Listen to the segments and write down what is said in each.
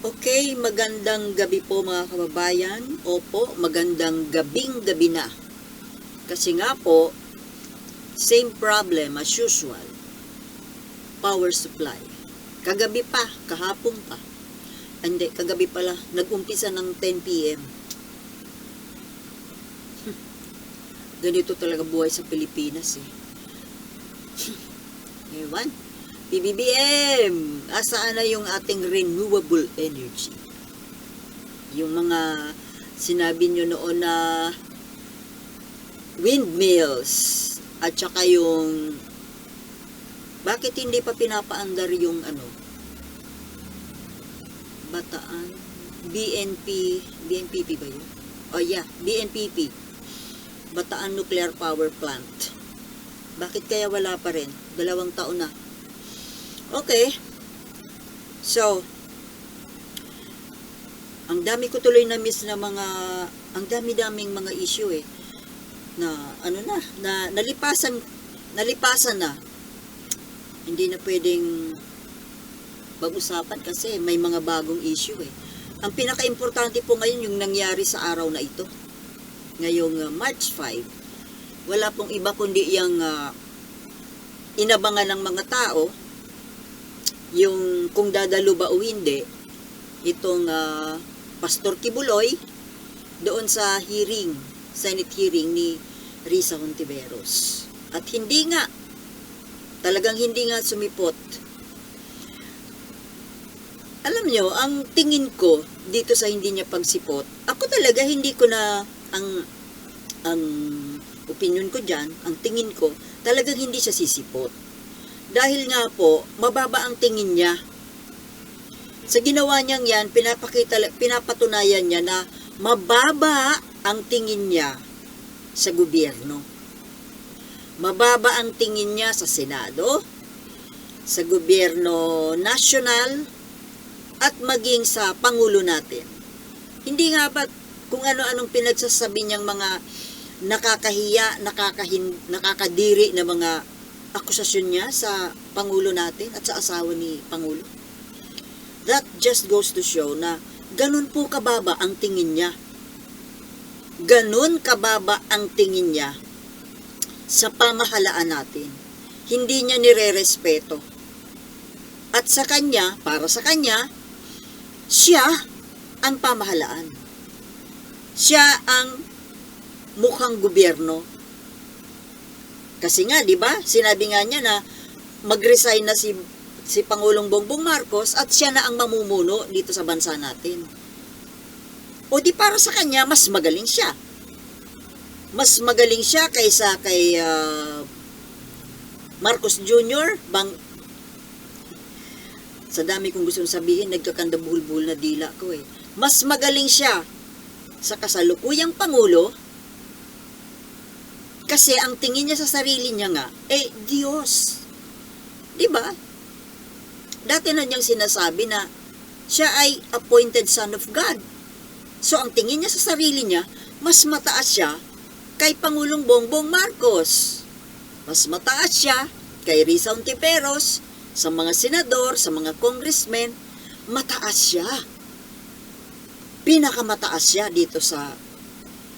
Okay, magandang gabi po mga kababayan. Opo, magandang gabi na. Kasi nga po, same problem as usual. Power supply. Kagabi pa, kahapon pa. Hindi, kagabi pala, nag-umpisa ng 10 p.m. Ganito talaga buhay sa Pilipinas eh. Ewan. PBBM, asaan na yung ating renewable energy? Yung mga sinabi nyo noon na windmills at saka yung bakit hindi pa pinapaandar yung Bataan BNPP ba yun? Oh yeah, BNPP, Bataan Nuclear Power Plant. Bakit kaya wala pa rin? 2 taon na. Okay. So, ang dami ko tuloy na miss na ang dami-daming mga issue eh. Na nalipasan na. Hindi na pwedeng pag-usapan kasi may mga bagong issue eh. Ang pinaka-importante po ngayon yung nangyari sa araw na ito. Ngayong March 5. Wala pong iba kundi yung inabangan ng mga tao, yung kung dadalo ba o hindi, itong Pastor Kibuloy doon sa Senate hearing ni Risa Hontiveros. At talagang hindi nga sumipot. Alam nyo, ang tingin ko dito sa hindi niya pagsipot, ako talaga hindi ko na, ang opinion ko dyan, ang tingin ko, talagang hindi siya sisipot. Dahil nga po, mababa ang tingin niya. Sa ginawa niyang yan, pinapatunayan niya na mababa ang tingin niya sa gobyerno. Mababa ang tingin niya sa Senado, sa gobyerno national, at maging sa Pangulo natin. Hindi nga ba kung ano-anong pinagsasabi niyang mga nakakahiya, nakakadiri na mga akusasyon niya sa Pangulo natin at sa asawa ni Pangulo. That just goes to show na ganun po kababa ang tingin niya. Ganun kababa ang tingin niya sa pamahalaan natin. Hindi niya nire-respeto. At sa kanya, para sa kanya, siya ang pamahalaan. Siya ang mukhang gobyerno. Kasi nga, di ba? Sinabi nga niya na mag-resign na si Pangulong Bongbong Marcos at siya na ang mamumuno dito sa bansa natin. O di para sa kanya, mas magaling siya. Mas magaling siya kaysa kay Marcos Jr. Sa dami kong gustong sabihin, nagkakandabulbul na dila ko eh. Mas magaling siya sa kasalukuyang Pangulo. Kasi ang tingin niya sa sarili niya nga, Diyos. Diba? Dati na niyang sinasabi na siya ay appointed son of God. So, ang tingin niya sa sarili niya, mas mataas siya kay Pangulong Bongbong Marcos. Mas mataas siya kay Risa Hontiveros, sa mga senador, sa mga congressmen, mataas siya. Pinakamataas siya dito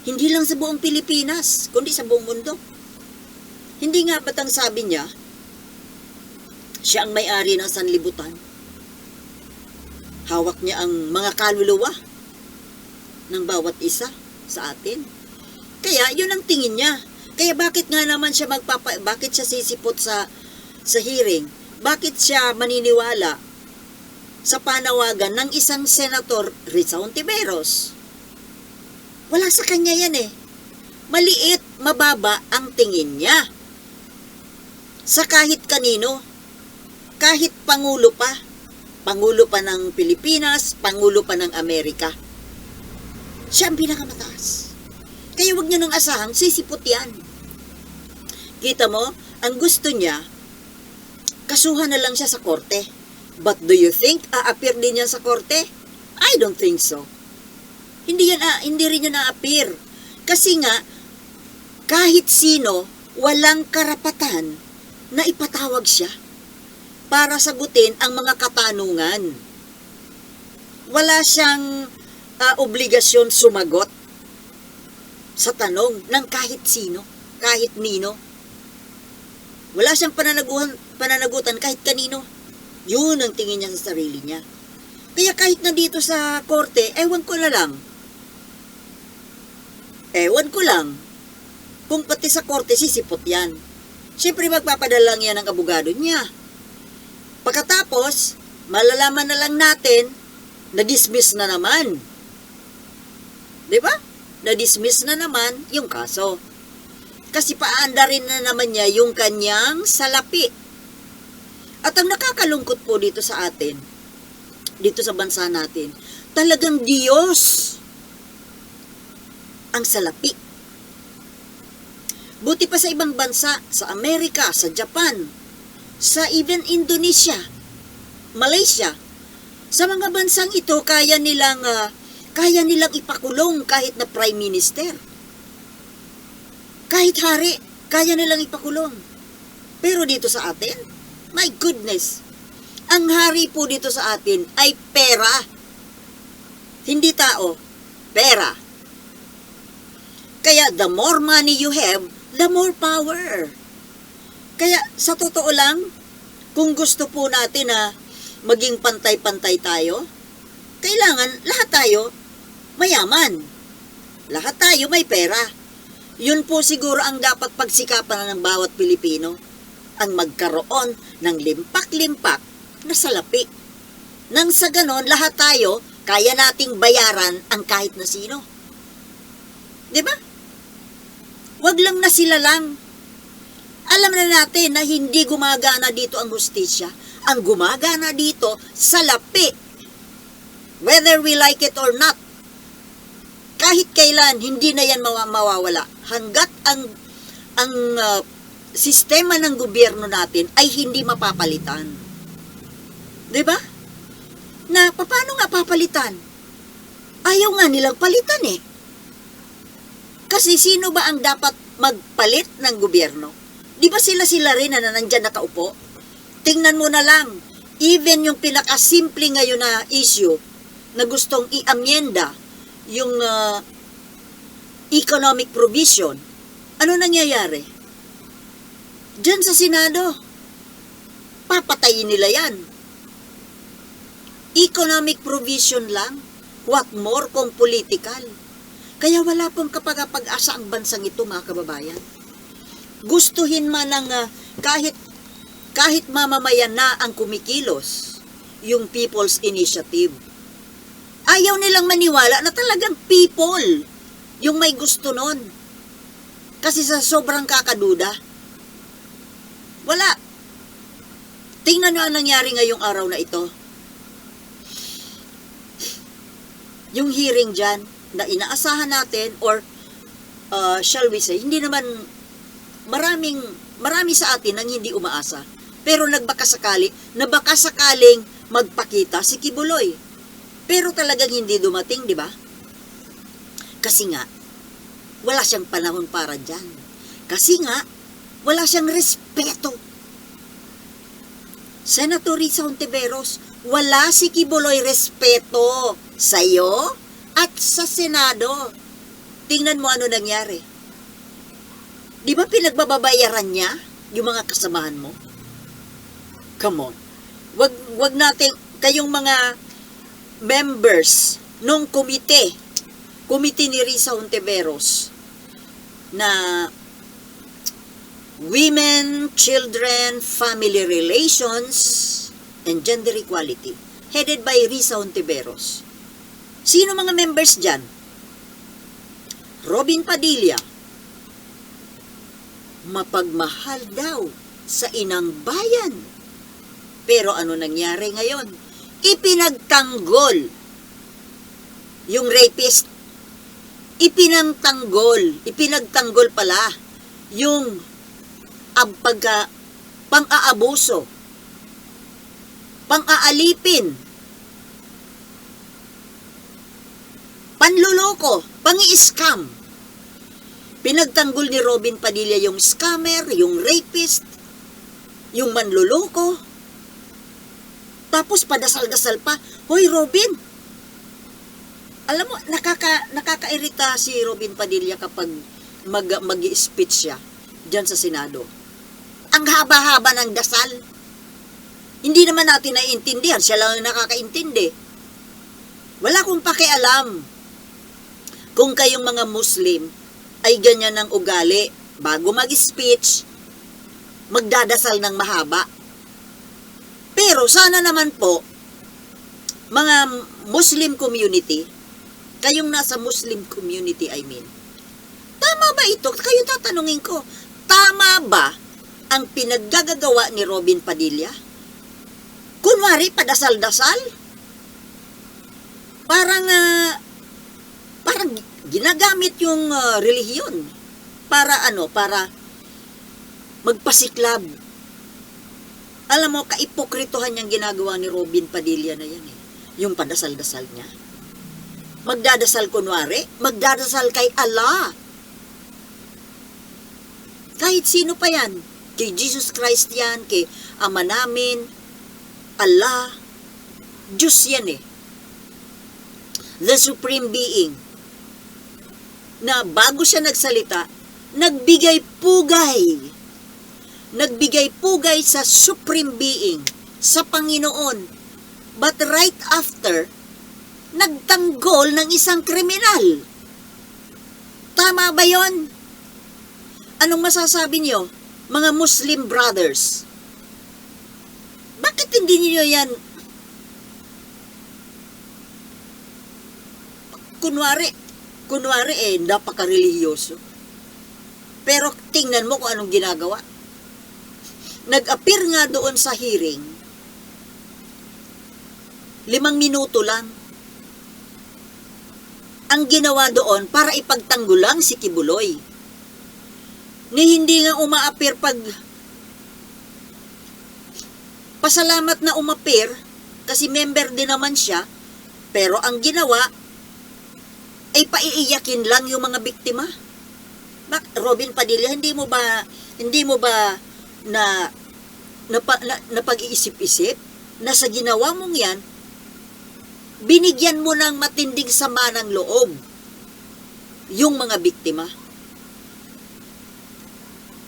hindi lang sa buong Pilipinas, kundi sa buong mundo. Hindi nga ba't ang sabi niya, siya ang may-ari ng sanlibutan. Hawak niya ang mga kaluluwa ng bawat isa sa atin. Kaya yun ang tingin niya. Kaya bakit nga naman siya bakit siya sisipot sa hearing? Bakit siya maniniwala sa panawagan ng isang senator, Risa Hontiveros? Wala sa kanya yan eh. Maliit, mababa ang tingin niya. Sa kahit kanino, kahit Pangulo pa ng Pilipinas, Pangulo pa ng Amerika, siya ang pinakamataas. Kaya huwag niyo nang asahang sisipot yan. Kita mo, ang gusto niya, kasuhan na lang siya sa korte. But do you think a-appear din yan sa korte? I don't think so. Hindi rin yan a-appear. Kasi nga, kahit sino, walang karapatan na ipatawag siya para sagutin ang mga katanungan. wala siyang obligasyon sumagot sa tanong ng kahit sino, kahit nino. Wala siyang pananagutan kahit kanino. Yun ang tingin niya sa sarili niya. Kaya kahit nandito sa korte, ewan ko lang kung pati sa korte sisipot yan. Siyempre magpapadala lang yan ng abogado niya. Pagkatapos, malalaman na lang natin na dismiss na naman. Di ba? Na-dismiss na naman yung kaso. Kasi paandarin na naman niya yung kanyang salapi. At ang nakakalungkot po dito sa atin, dito sa bansa natin, talagang Diyos ang salapi. Buti pa sa ibang bansa, sa Amerika, sa Japan, sa even Indonesia, Malaysia, sa mga bansang ito, kaya nilang ipakulong kahit na prime minister. Kahit hari, kaya nilang ipakulong. Pero dito sa atin, my goodness, ang hari po dito sa atin ay pera. Hindi tao, pera. Kaya the more money you have, the more power. Kaya sa totoo lang, kung gusto po natin na maging pantay-pantay tayo, kailangan lahat tayo mayaman. Lahat tayo may pera. Yun po siguro ang dapat pagsikapan ng bawat Pilipino, ang magkaroon ng limpak-limpak na salapi. Nang sa ganon, lahat tayo kaya nating bayaran ang kahit na sino. Diba? Wag lang na sila lang. Alam na natin na hindi gumagana dito ang hustisya. Ang gumagana dito, salapi. Whether we like it or not. Kahit kailan, hindi na yan mawawala. Hanggat ang sistema ng gobyerno natin ay hindi mapapalitan. Diba? Na paano nga papalitan? Ayaw nga nilang palitan eh. Kasi sino ba ang dapat magpalit ng gobyerno? Di ba sila rin na nandyan nakaupo? Tingnan mo na lang, even yung pinakasimple ngayon na issue na gustong i-amyenda, yung economic provision, ano nangyayari? Diyan sa Senado, papatayin nila yan. Economic provision lang, what more kung political? Kaya wala pong kapag-asa ang bansang ito, mga kababayan. Gustuhin man ng kahit mamamayan na ang kumikilos, yung People's Initiative. Ayaw nilang maniwala na talagang people yung may gusto nun. Kasi sa sobrang kakaduda, wala. Tingnan nyo ang nangyari ngayong araw na ito. Yung hearing dyan, na inaasahan natin, or shall we say, hindi naman marami sa atin ang hindi umaasa. Pero nabaka sakaling magpakita si Kibuloy. Pero talagang hindi dumating, di ba? Kasi nga, wala siyang panahon para dyan. Kasi nga, wala siyang respeto. Senator Risa Hontiveros, wala si Kibuloy respeto sa'yo at sa Senado. Tingnan mo ano nangyari. Di ba pinagbabayaran niya yung mga kasamahan mo? Come on. Wag natin, kayong mga members nung komite ni Risa Hontiveros na Women, Children, Family Relations, and Gender Equality, headed by Risa Hontiveros. Sino mga members dyan? Robin Padilla, mapagmahal daw sa inang bayan. Pero ano nangyari ngayon? Ipinagtanggol yung rapist. Ipinagtanggol pala yung pang-aabuso, pang-aalipin, panluloko, pang-i-scam. Pinagtanggol ni Robin Padilla yung scammer, yung rapist, yung manluloko. Tapos padasal-dasal pa, "Hoy Robin, Alam mo, nakakairita si Robin Padilla kapag mag-i-speech siya diyan sa Senado. Ang haba-haba ng dasal. Hindi naman natin naiintindihan, siya lang ang nakakaintindi. Wala akong pakialam kung kayong mga Muslim ay ganyan ng ugali. Bago mag-speech, magdadasal ng mahaba. Pero sana naman po, mga Muslim community, kayong nasa Muslim community, I mean, tama ba ito? Kayo tatanungin ko, tama ba ang pinaggagawa ni Robin Padilla? Kunwari, padasal-dasal? Parang ginagamit yung relihiyon para magpasiklab. Alam mo, kaipokritohan yung ginagawa ni Robin Padilla na yan eh. Yung padasal-dasal niya. Magdadasal kunwari, magdadasal kay Allah. Kahit sino pa yan. Kay Jesus Christ yan, kay Ama namin, Allah. Diyos yan eh. The Supreme Being. Na bago siya nagsalita, nagbigay pugay. Nagbigay pugay sa Supreme Being, sa Panginoon. But right after, nagtanggol ng isang kriminal. Tama ba yon? Anong masasabi niyo, mga Muslim brothers? Bakit hindi niyo yan kunwari napaka-religyoso. Pero tingnan mo kung anong ginagawa. Nag-appear nga doon sa hearing, 5 minuto lang. Ang ginawa doon para ipagtanggol lang si Kibuloy. Ni hindi nga uma-appear pag pasalamat na umapir kasi member din naman siya, pero ang ginawa ay paiiyakin lang yung mga biktima. Robin Padilla, hindi mo ba na pag-iisip-isip na sa ginawa mong yan, binigyan mo ng matinding sama ng loob yung mga biktima.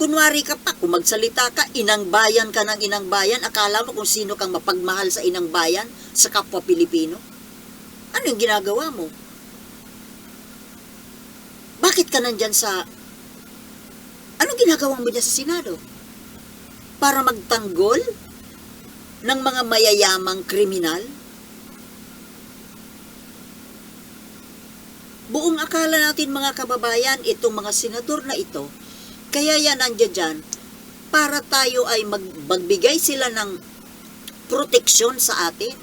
Kunwari ka pa, kung magsalita ka, inang bayan ka ng inang bayan, akala mo kung sino kang mapagmahal sa inang bayan, sa kapwa Pilipino? Ano yung ginagawa mo? Bakit ka nandyan anong ginagawa mo dyan sa Senado? Para magtanggol ng mga mayayamang kriminal? Buong akala natin mga kababayan, itong mga senador na ito, kaya yan nandiyan dyan, para tayo ay magbigay sila ng proteksyon sa atin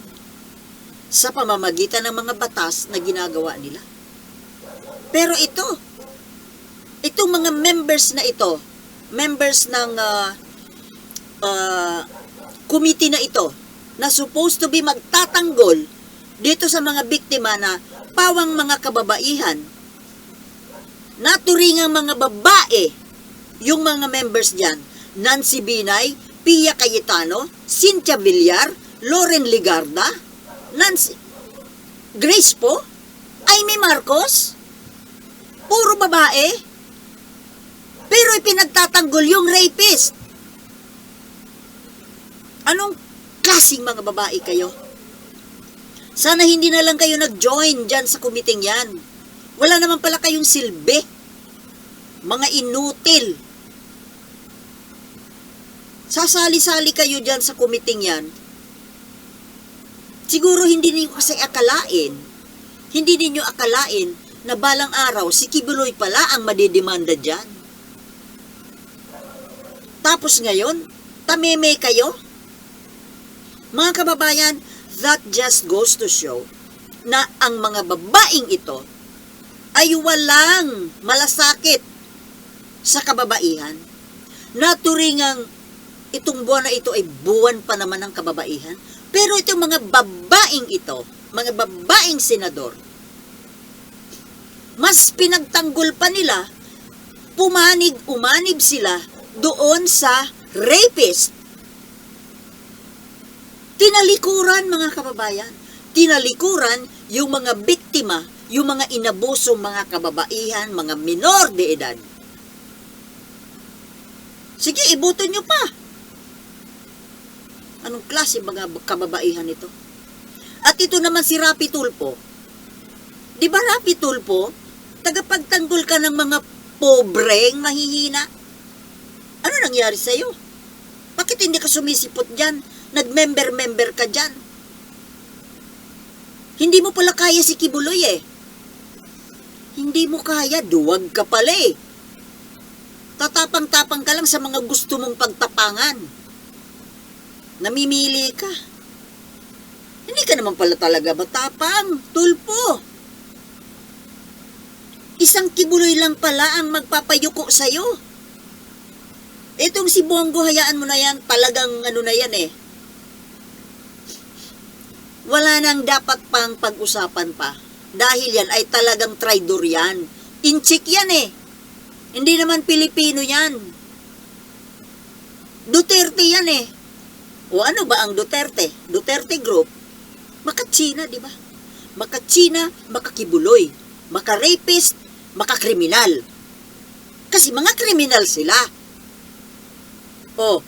sa pamamagitan ng mga batas na ginagawa nila. Pero itong mga members na ito, members ng committee na ito, na supposed to be magtatanggol dito sa mga biktima na pawang mga kababaihan, naturingang mga babae, yung mga members dyan, Nancy Binay, Pia Cayetano, Cynthia Villar, Loren Ligarda, Grace Po, Amy Marcos, puro babae, pero ipinagtatanggol yung rapist. Anong klaseng mga babae kayo? Sana hindi na lang kayo nag-join dyan sa kumiting yan. Wala naman pala kayong silbi. Mga inutil. Sasali-sali kayo dyan sa kumiting yan. Siguro hindi niyo kasi akalain, na balang araw si Kibuloy pala ang madidemanda dyan. Tapos ngayon, tameme kayo? Mga kababayan, that just goes to show na ang mga babaeng ito ay walang malasakit sa kababaihan. Naturingang itong buwan na ito ay buwan pa naman ng kababaihan. Pero itong mga babaeng ito, mga babaeng senador, mas pinagtanggol pa nila, umanib sila doon sa rapist. Tinalikuran, mga kababayan, tinalikuran yung mga biktima, yung mga inabusong mga kababaihan, mga minor de edad. Sige, ibuto nyo pa. Anong klase mga kababaihan ito? At ito naman si Rapi Tulfo. Di ba Rapi Tulfo, tagapagtanggol ka ng mga pobreng mahihina? Ano nangyari sa'yo? Bakit hindi ka sumisipot dyan? Nag-member-member ka dyan? Hindi mo pala kaya si Kibuloy eh. Hindi mo kaya, duwag ka pala eh. Tatapang-tapang ka lang sa mga gusto mong pagtapangan. Namimili ka. Hindi ka naman pala talaga matapang, Tulfo. Isang Kibuloy lang pala ang magpapayuko sa'yo. Itong si Bongo, hayaan mo na yan, talagang ano na yan eh. Wala nang dapat pang pag-usapan pa. Dahil yan ay talagang traidor yan. Inchik yan eh. Hindi naman Pilipino yan. Duterte yan eh. O ano ba ang Duterte? Duterte Group. Maka-China, di ba? Maka-China, maka-Kibuloy. Maka-rapist, maka-kriminal. Kasi mga kriminal sila. O.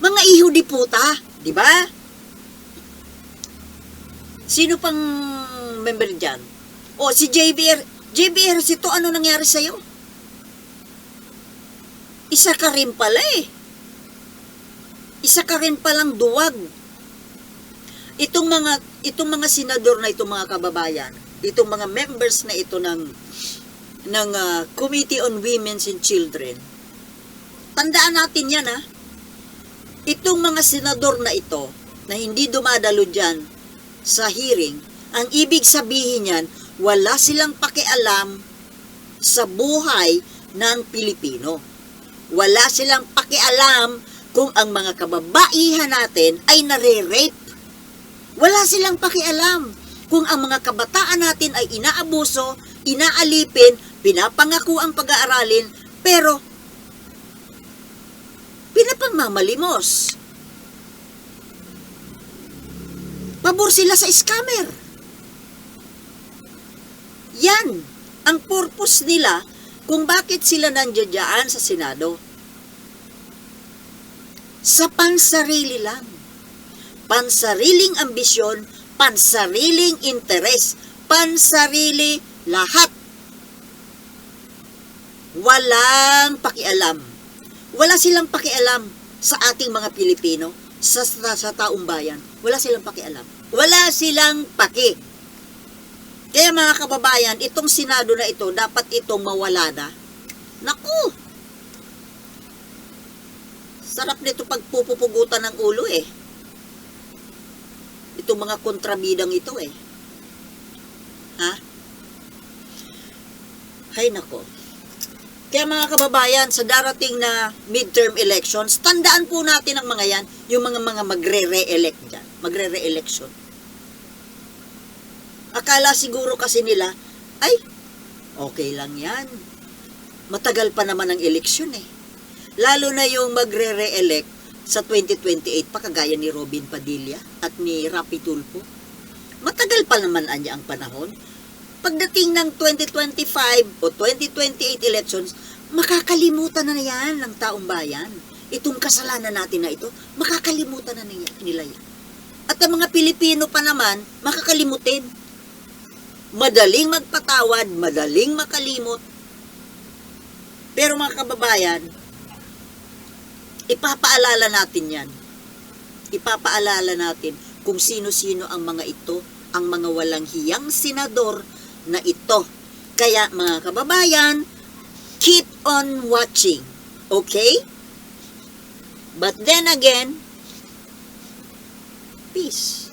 Mga iho di puta, di ba? Sino pang member dyan? O, si JBR. JBR, ito ano nangyari sa'yo? Isa ka rin pala eh. Isa ka rin palang duwag. Itong mga senador na itong mga kababayan, itong mga members na ito ng Committee on Women and Children, tandaan natin yan ha. Itong mga senador na ito, na hindi dumadalo dyan sa hearing, ang ibig sabihin yan, wala silang pakialam sa buhay ng Pilipino. Wala silang pakialam kung ang mga kababaihan natin ay nare-rape. Wala silang pakialam kung ang mga kabataan natin ay inaabuso, inaalipin, pinapangako ang pag-aaralin, pero pinapangmamalimos. Pabor sila sa scammer. Yan ang purpose nila kung bakit sila nandiyan sa Senado. Sa pansarili lang. Pansariling ambisyon, pansariling interes, pansarili lahat. Walang pakialam. Wala silang pakialam sa ating mga Pilipino, sa taong bayan. Wala silang pakialam. Wala silang paki. Kaya mga kababayan, itong Senado na ito, dapat itong mawala na. Naku! Sarap nito pagpupupugutan ng ulo eh. Itong mga kontrabidang ito eh. Ha? Hay nako. Kaya mga kababayan, sa darating na midterm elections, tandaan po natin ang mga yan, yung mga magre-re-elect dyan. Magre-re-election. Akala siguro kasi nila, ay, okay lang yan. Matagal pa naman ang eleksyon eh. Lalo na yung magre-re-elect sa 2028, pakagaya ni Robin Padilla at ni Rapi Tulfo. Matagal pa naman anya ang panahon. Pagdating ng 2025 o 2028 elections, makakalimutan na yan ng taong bayan. Itong kasalanan natin na ito, makakalimutan na nila yan. At ang mga Pilipino pa naman, makakalimutin. Madaling magpatawad, madaling makalimot. Pero mga kababayan, ipapaalala natin yan. Ipapaalala natin kung sino-sino ang mga ito, ang mga walang hiyang senador na ito. Kaya mga kababayan, keep on watching. Okay? But then again, peace.